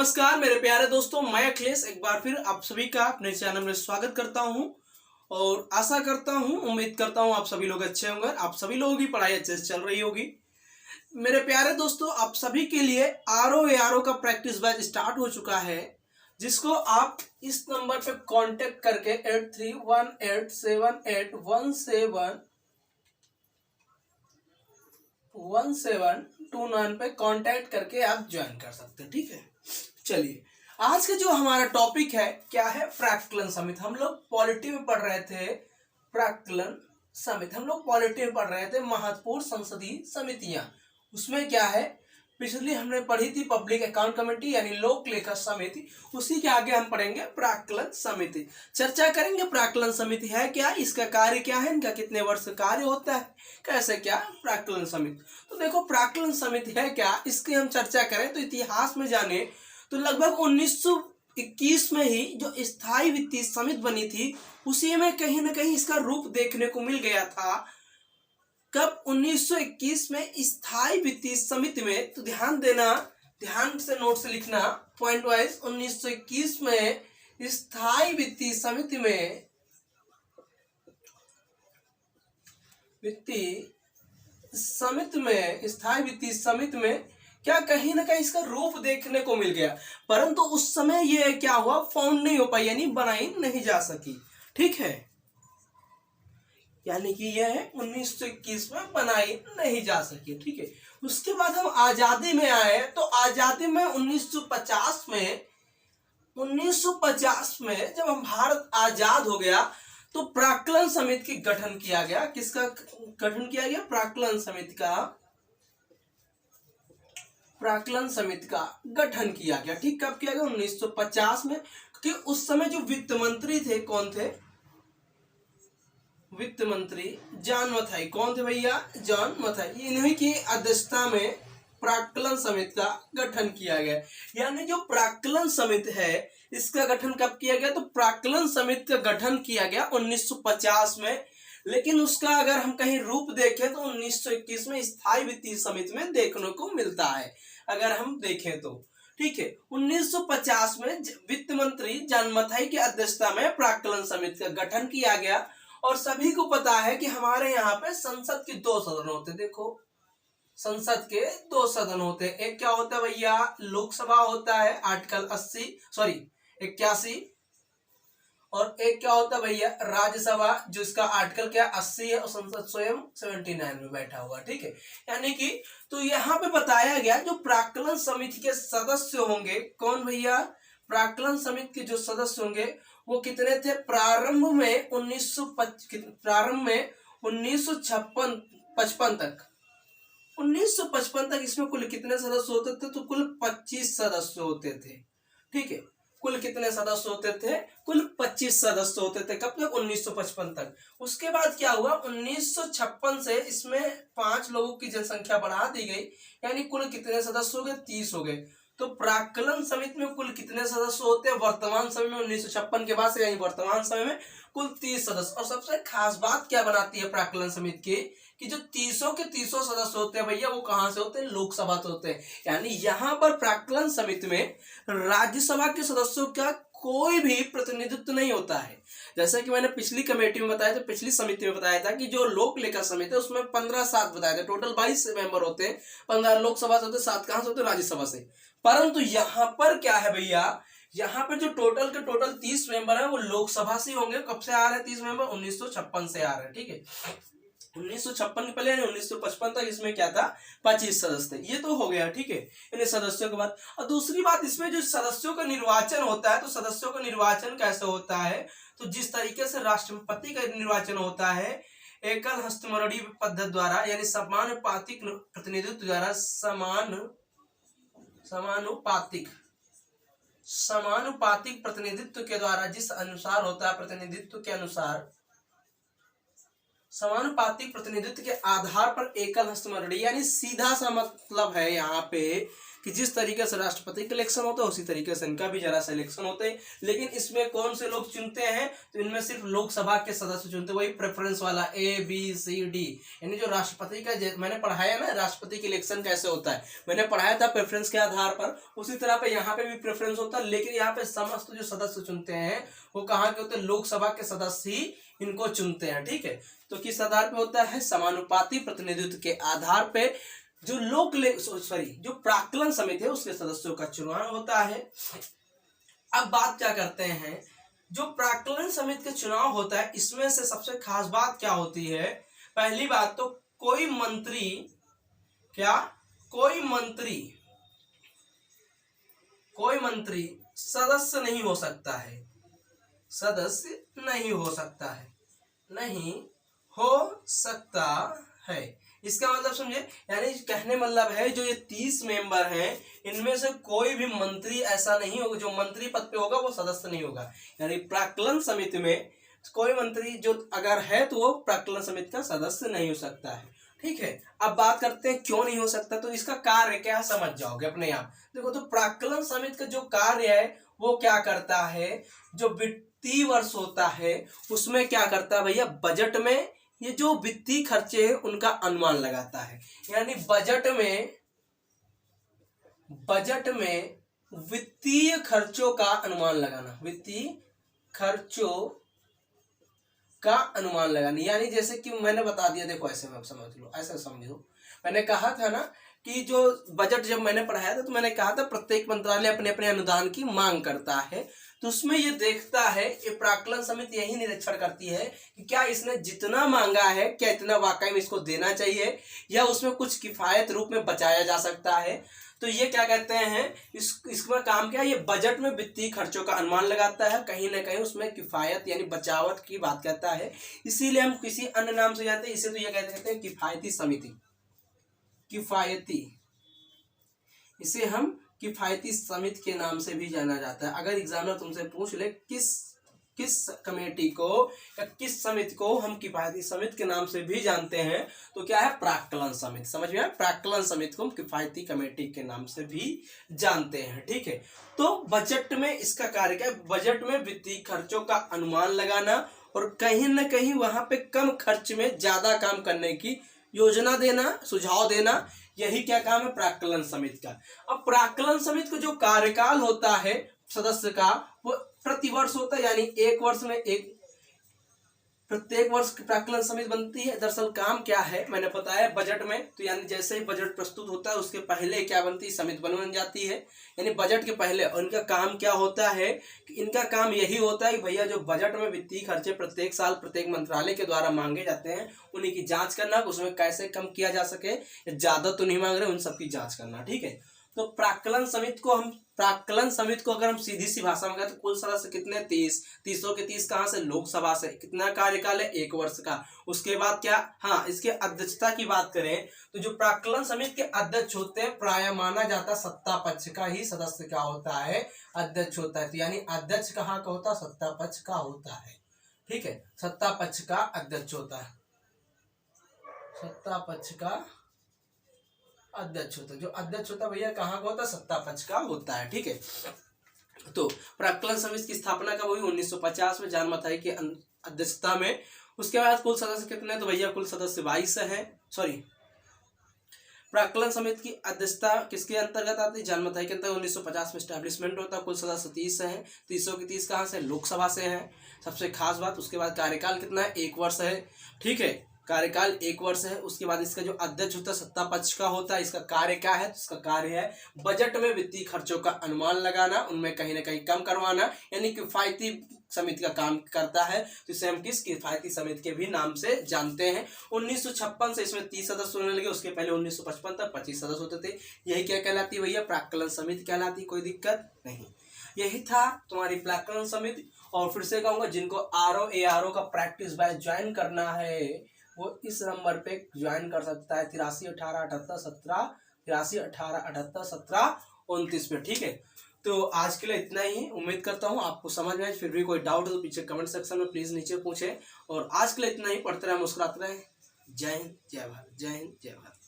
नमस्कार मेरे प्यारे दोस्तों, मैं अखिलेश एक बार फिर आप सभी का अपने चैनल में स्वागत करता हूं और आशा करता हूं, उम्मीद करता हूं आप सभी लोग अच्छे होंगे। आप सभी लोगों की पढ़ाई अच्छे से चल रही होगी। मेरे प्यारे दोस्तों, आप सभी के लिए आरओ का प्रैक्टिस बैच स्टार्ट हो चुका है, जिसको आप इस नंबर पे कांटेक्ट करके 831871811729 पे कांटेक्ट करके आप ज्वाइन कर सकते हैं। ठीक है, चलिए आज का जो हमारा टॉपिक है क्या है, प्राक्कलन समिति। हम लोग पॉलिटी में पढ़ रहे थे प्राक्कलन समिति, हम लोग पॉलिटी में पढ़ रहे थे महत्वपूर्ण संसदीय समितियां। उसमें क्या है, पिछली हमने पढ़ी थी पब्लिक अकाउंट कमेटी यानी लोक लेखा समिति, उसी के आगे हम पढ़ेंगे प्राक्कलन समिति। चर्चा करेंगे प्राक्कलन समिति है क्या, इसका कार्य क्या है, इनका कितने वर्ष कार्य होता है, कैसे क्या प्राक्कलन समिति। तो देखो प्राक्कलन समिति है क्या, इसकी हम चर्चा करें तो इतिहास में जाने तो लगभग 1921 में ही जो स्थायी वित्तीय समिति बनी थी, उसी में कहीं ना कहीं इसका रूप देखने को मिल गया था। कब 1921 में स्थायी वित्तीय समिति में, तो ध्यान देना, ध्यान से नोट से लिखना पॉइंट वाइज। 1921 में स्थायी वित्तीय समिति में स्थायी वित्तीय समिति में क्या कहीं ना कहीं इसका रूप देखने को मिल गया, परंतु उस समय ये क्या हुआ, फाउंड नहीं हो पाई, यानी बनाई नहीं जा सकी। ठीक है, यानी कि यह 1921 में बनाई नहीं जा सकी। ठीक है, उसके बाद हम आजादी में आए तो आजादी में 1950 में जब हम भारत आजाद हो गया तो प्राक्कलन समिति की गठन किया गया। किसका गठन किया गया, प्राक्कलन समिति का गठन किया गया। ठीक, कब किया गया, 1950 में, क्योंकि उस समय जो वित्त मंत्री थे, कौन थे, वित्त मंत्री जॉन मथाई। कौन थे भैया, जॉन मथाई। इन्हीं की अध्यक्षता में प्राक्कलन समिति का गठन किया गया। यानी जो प्राक्कलन समिति है इसका गठन कब किया गया, तो प्राक्कलन समिति का गठन किया गया 1950 में, लेकिन उसका अगर हम कहीं रूप देखें तो 1921 में स्थायी वित्तीय समिति में देखने को मिलता है, अगर हम देखें तो। ठीक है, 1950 में वित्त मंत्री जॉन मथाई की अध्यक्षता में प्राक्कलन समिति का गठन किया गया। और सभी को पता है कि हमारे यहाँ पे संसद के 2 सदन होते। देखो, संसद के 2 सदन होते हैं। एक क्या होता है भैया, लोकसभा होता है आर्टिकल 81 और एक क्या होता है भैया, राज्यसभा, जो इसका आर्टिकल क्या 80 है और संसद स्वयं 79 में बैठा हुआ। ठीक है, यानी कि तो यहाँ पे बताया गया जो प्राक्कलन समिति के सदस्य होंगे, कौन भैया, प्राक्कलन समिति के जो सदस्य होंगे वो कितने थे, प्रारंभ में 1955 तक इसमें कुल कितने सदस्य होते थे, तो कुल 25 सदस्य होते थे। ठीक है, कुल कितने सदस्य होते थे, कुल 25 सदस्य होते थे। कब तक, 1955 तक। उसके बाद क्या हुआ, 1956 से इसमें 5 लोगों की जनसंख्या बढ़ा दी गई, यानी कुल कितने सदस्य हो गए, 30 हो गए। तो प्राक्कलन समिति में कुल कितने सदस्य होते हैं वर्तमान समय में, 1956 के बाद से यानी वर्तमान समय में कुल 30 सदस्य। और सबसे खास बात क्या बनाती है प्राक्कलन समिति की, कि जो 30 के 30 सदस्य होते हैं भैया, वो कहां से होते हैं, लोकसभा से होते हैं। यानी यहाँ पर प्राक्कलन समिति में राज्यसभा के सदस्यों का कोई भी प्रतिनिधित्व नहीं होता है। जैसा कि मैंने पिछली कमेटी में बताया था, पिछली समिति में बताया था कि जो लोक लेखा समिति है उसमें 15-7 बताया था, टोटल 22 मेंबर होते हैं। 15 लोकसभा से होते, 7 कहां से होते, राज्यसभा से। परंतु यहाँ पर क्या है भैया, यहाँ पर जो टोटल के टोटल 30 मेंबर है वो लोकसभा से होंगे। कब से आ रहे हैं 30 मेंबर, 1956 से आ रहे हैं। ठीक है, 1956 के पहले 1955 तक इसमें क्या था, 25 सदस्य थे। ये तो हो गया। ठीक है, इन सदस्यों के बाद और दूसरी बात, इसमें जो सदस्यों का निर्वाचन होता है, तो सदस्यों का निर्वाचन कैसे होता है, तो जिस तरीके से राष्ट्रपति का निर्वाचन होता है एकल हस्तमैढ़ी पद्धति द्वारा, यानी समानुपातिक प्रतिनिधित्व द्वारा, समानुपातिक प्रतिनिधित्व के द्वारा, जिस अनुसार होता है प्रतिनिधित्व के अनुसार, समानुपातिक प्रतिनिधित्व के आधार पर एकल हस्तमैढ़ी, यानी सीधा सा मतलब है यहाँ पे कि जिस तरीके से राष्ट्रपति का इलेक्शन होता है उसी तरीके से इनका भी जरा सा इलेक्शन होते हैं। लेकिन इसमें कौन से लोग चुनते हैं, तो इनमें सिर्फ लोकसभा के सदस्य चुनते हैं, वही प्रेफरेंस वाला ABCD, यानी जो राष्ट्रपति का मैंने पढ़ाया ना राष्ट्रपति के इलेक्शन कैसे होता है, मैंने पढ़ाया था प्रेफरेंस के आधार पर, उसी तरह पे यहाँ पे भी प्रेफरेंस होता है। लेकिन यहाँ पे समस्त जो सदस्य चुनते हैं वो कहाँ के होते हैं, लोकसभा के सदस्य ही इनको चुनते हैं। ठीक है, तो किस आधार पे होता है, समानुपाती प्रतिनिधित्व के आधार पे जो जो प्राक्कलन समिति है उसके सदस्यों का चुनाव होता है। अब बात क्या करते हैं, जो प्राक्कलन समिति का चुनाव होता है इसमें से सबसे खास बात क्या होती है, पहली बात तो कोई मंत्री सदस्य नहीं हो सकता है, नहीं हो सकता है। इसका मतलब समझे, यानी कहने मतलब है जो ये 30 मेंबर हैं इनमें से कोई भी मंत्री ऐसा नहीं होगा, जो मंत्री पद पे होगा वो सदस्य नहीं होगा। यानी प्राक्कलन समिति में कोई मंत्री जो अगर है तो वो प्राक्कलन समिति का सदस्य नहीं हो सकता है। ठीक है, अब बात करते हैं क्यों नहीं हो सकता, तो इसका कार्य क्या है समझ जाओगे अपने आप। देखो, तो प्राक्कलन समिति का जो कार्य है वो क्या करता है, जो वित्तीय वर्ष होता है उसमें क्या करता है भैया, बजट में ये जो वित्तीय खर्चे हैं उनका अनुमान लगाता है। यानी बजट में वित्तीय खर्चों का अनुमान लगाना, यानी जैसे कि मैंने बता दिया, देखो ऐसे में समझ लो, ऐसा समझो, मैंने कहा था ना कि जो बजट जब मैंने पढ़ाया था तो मैंने कहा था प्रत्येक मंत्रालय अपने अपने अनुदान की मांग करता है, तो उसमें ये देखता है, ये प्राक्कलन समिति यही निरीक्षण करती है कि क्या इसने जितना मांगा है क्या इतना वाकई में इसको देना चाहिए या उसमें कुछ किफायत रूप में बचाया जा सकता है। तो ये क्या कहते हैं, इसका काम क्या है, ये बजट में वित्तीय खर्चों का अनुमान लगाता है, कहीं ना कहीं उसमें किफायत यानी बचावट की बात कहता है। इसीलिए हम किसी अन्य नाम से जानते हैं, इसे तो ये कहते हैं किफायती समिति, इसे हम किफायती समिति के नाम से भी जाना जाता है। अगर एग्जामिनर तुमसे पूछ ले किस कमेटी को या किस समिति को हम किफायती समिति के नाम से भी जानते हैं, तो क्या है, प्राक्कलन समिति। समझ में आया, प्राक्कलन समिति को हम किफायती कमेटी के नाम से भी जानते हैं। ठीक है, तो बजट में इसका कार्य क्या है, बजट में वित्तीय खर्चों का अनुमान लगाना और कहीं ना कहीं वहां पे कम खर्च में ज्यादा काम करने की योजना देना, सुझाव देना, यही क्या काम है प्राक्कलन समिति का। अब प्राक्कलन समिति का जो कार्यकाल होता है सदस्य का वो प्रतिवर्ष होता है, यानी एक वर्ष में प्रत्येक वर्ष प्राक्कलन समिति बनती है। दरअसल काम क्या है मैंने बताया बजट में, तो यानी जैसे ही बजट प्रस्तुत होता है उसके पहले क्या बनती है, समिति बन जाती है, यानी बजट के पहले। और इनका काम क्या होता है कि इनका काम यही होता है कि भैया जो बजट में वित्तीय खर्चे प्रत्येक साल प्रत्येक मंत्रालय के द्वारा मांगे जाते हैं उन्हीं की जांच करना, उसमें कैसे कम किया जा सके, ज्यादा तो नहीं मांग रहे, उन सबकी जांच करना। ठीक है, तो प्राक्कलन समिति को अगर हम सीधी सी भाषा में कहें तो कुल सदस्य कितने, 30 के 30 कहाँ से, लोकसभा से। कितना कार्यकाल है, 1 वर्ष का। उसके बाद क्या, हाँ, इसके अध्यक्षता की बात करें तो जो प्राक्कलन समिति के अध्यक्ष होते हैं प्राय माना जाता है सत्ता पक्ष का ही सदस्य क्या होता है, अध्यक्ष होता है। तो यानी अध्यक्ष कहाँ का होता है, सत्ता पक्ष का होता है। ठीक है, सत्ता पक्ष का अध्यक्ष होता है, सत्ता पक्ष का अध्यक्ष होता है। जो अध्यक्ष होता है भैया कहाँ का होता है, सत्ता पक्ष का होता है। ठीक है, तो प्राक्कलन समिति की स्थापना कब हुई, 1950 में जॉन मथाई की अध्यक्षता में। उसके बाद कुल सदस्य कितने, तो भैया कुल सदस्य 22 है। प्राक्कलन समिति की अध्यक्षता किसके अंतर्गत आती है, जॉन मथाई के अंतर्गत। 1950 में स्टैब्लिशमेंट होता है। कुल सदस्य 30 है, 30 के 30 कहाँ से, लोकसभा से है। सबसे खास बात, उसके बाद कार्यकाल कितना है, 1 वर्ष है। ठीक है, कार्यकाल 1 वर्ष है। उसके बाद इसका जो अध्यक्ष होता है सत्ता पक्ष का होता है। इसका कार्य क्या है, इसका कार्य है बजट में वित्तीय खर्चों का अनुमान लगाना, उनमें कहीं ना कहीं कम करवाना, यानी किफायती समिति का काम करता है। तो इसे हम किस किफायती समिति के भी नाम से जानते हैं। 1956 से इसमें 30 सदस्य होने लगे, उसके पहले 1955 तक 25 सदस्य होते थे। यही क्या कहलाती है भैया, प्राक्कलन समिति कहलाती। कोई दिक्कत नहीं। यही था तुम्हारी प्राक्कलन समिति। और फिर से कहूंगा जिनको RO का प्रैक्टिस बैच ज्वाइन करना है वो इस नंबर पे ज्वाइन कर सकता है, 83 18 78 17 83 18 78 17 29 पे। ठीक है, तो आज के लिए इतना ही। उम्मीद करता हूँ आपको समझ में आए। फिर भी कोई डाउट हो तो पीछे कमेंट सेक्शन में प्लीज नीचे पूछे। और आज के लिए इतना ही। पढ़ते रहे, मुस्कुराते रहे। जय हिंद, जय भारत। जय हिंद, जय भारत।